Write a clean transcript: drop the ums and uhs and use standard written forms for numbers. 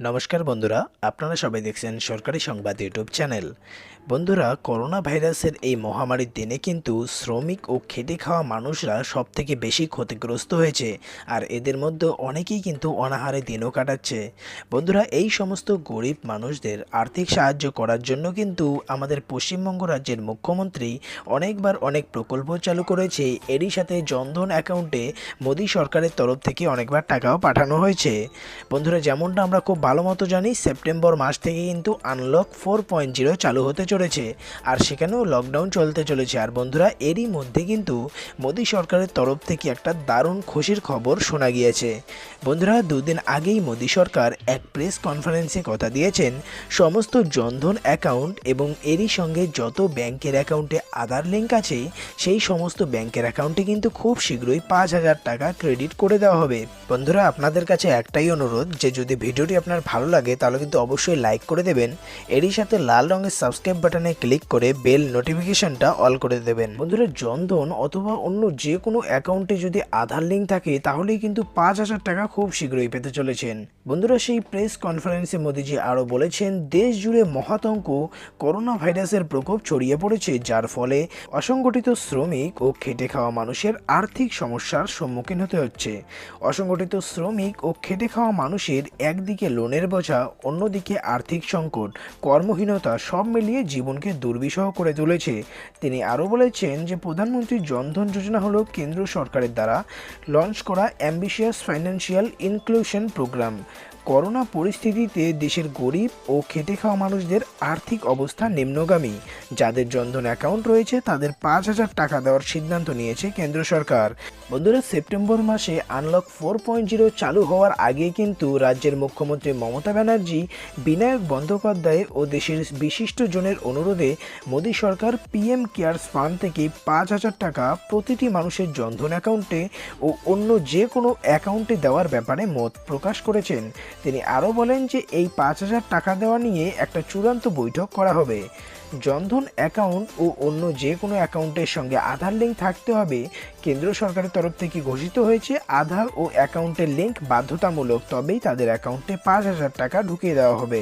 নমস্কার বন্ধুরা, আপনারা সবাই দেখছেন সরকারি সংবাদ ইউটিউব চ্যানেল। বন্ধুরা, করোনা ভাইরাসের এই মহামারীর দিনে কিন্তু শ্রমিক ও খেটে খাওয়া মানুষরা সবথেকে বেশি ক্ষতিগ্রস্ত হয়েছে, আর এদের মধ্যে অনেকেই কিন্তু অনাহারে দিনও কাটাচ্ছে। বন্ধুরা, এই সমস্ত গরিব মানুষদের আর্থিক সাহায্য করার জন্য কিন্তু আমাদের পশ্চিমবঙ্গ রাজ্যের মুখ্যমন্ত্রী অনেকবার অনেক প্রকল্প চালু করেছে। এরই সাথে জনধন অ্যাকাউন্টে মোদী সরকারের তরফ থেকে অনেকবার টাকাও পাঠানো হয়েছে। বন্ধুরা, যেমনটা আমরা খুব ভালো মতো জানি, সেপ্টেম্বর মাস থেকে কিন্তু আনলক 4.0 চালু হতে চলেছে, আর সেখানেও লকডাউন চলতে চলেছে। আর বন্ধুরা, এরই মধ্যে কিন্তু মোদী সরকারের তরফ থেকে একটা দারুণ খুশির খবর শোনা গিয়েছে। বন্ধুরা, দুদিন আগেই মোদী সরকার এক প্রেস কনফারেন্সে কথা দিয়েছেন, সমস্ত জনধন অ্যাকাউন্ট এবং এরই সঙ্গে যত ব্যাংকের অ্যাকাউন্টে আধার লিঙ্ক আছে সেই সমস্ত ব্যাংকের অ্যাকাউন্টে কিন্তু খুব শীঘ্রই 5,000 টাকা ক্রেডিট করে দেওয়া হবে। বন্ধুরা, আপনাদের কাছে একটাই অনুরোধ যে যদি ভিডিওটি আপনার ভালো লাগে তাহলে কিন্তু অবশ্যই লাইক করে দেবেন, এরই সাথে লাল রঙের সাবস্ক্রাইব বাটনে ক্লিক করে বেল নোটিফিকেশনটা অল করে দেবেন। বন্ধুরা, জনধন অথবা অন্য যে কোনো অ্যাকাউন্টে যদি আধার লিঙ্ক থাকে তাহলেই কিন্তু 5,000 টাকা খুব শীঘ্রই পেতে চলেছেন। বন্ধুরা, সেই প্রেস কনফারেন্সে মোদীজি আরও বলেছেন, দেশ জুড়ে মহাতঙ্ক করোনা ভাইরাসের প্রকোপ ছড়িয়ে পড়েছে, যার ফলে অসংগঠিত শ্রমিক ও খেটে খাওয়া মানুষের আর্থিক সমস্যার সম্মুখীন হতে হচ্ছে। অসংগঠিত শ্রমিক ও খেটে খাওয়া মানুষের একদিকে লোনের বোঝা, অন্যদিকে আর্থিক সংকট, কর্মহীনতা সব মিলিয়ে জীবনকে দুর্বিষহ করে তুলেছে। তিনি আরও বলেছেন যে প্রধানমন্ত্রী জনধন যোজনা হলো কেন্দ্র সরকারের দ্বারা লঞ্চ করা ambitious financial inclusion programme. Corona পরিস্থিতিতে দেশের গরিব ও খেটে খাওয়া মানুষদের আর্থিক অবস্থা নিম্নগামী। যাদের জনধন অ্যাকাউন্ট রয়েছে তাদের 5,000 টাকা দেওয়ার সিদ্ধান্ত নিয়েছে কেন্দ্র সরকার। বন্ধুরা, সেপ্টেম্বর মাসে আনলক 4.0 চালু হওয়ার আগে কিন্তু রাজ্যের মুখ্যমন্ত্রী মমতা ব্যানার্জি, বিনায়ক বন্দ্যোপাধ্যায় ও দেশের বিশিষ্ট জনের অনুরোধে মোদী সরকার পিএম কেয়ারস ফান্ড থেকে 5,000 টাকা প্রতিটি মানুষের জনধন অ্যাকাউন্টে ও অন্য যে কোনো অ্যাকাউন্টে দেওয়ার ব্যাপারে মত প্রকাশ করেছেন। তিনি আরও বলেন যে এই 5,000 টাকা দেওয়া নিয়ে একটা চূড়ান্ত বৈঠক করা হবে। জনধন অ্যাকাউন্ট ও অন্য যে কোনো অ্যাকাউন্টের সঙ্গে আধার লিঙ্ক থাকতে হবে। কেন্দ্র সরকারের তরফ থেকে ঘোষিত হয়েছে, আধার ও অ্যাকাউন্টের লিঙ্ক বাধ্যতামূলক, তবেই তাদের অ্যাকাউন্টে 5,000 টাকা ঢুকিয়ে দেওয়া হবে।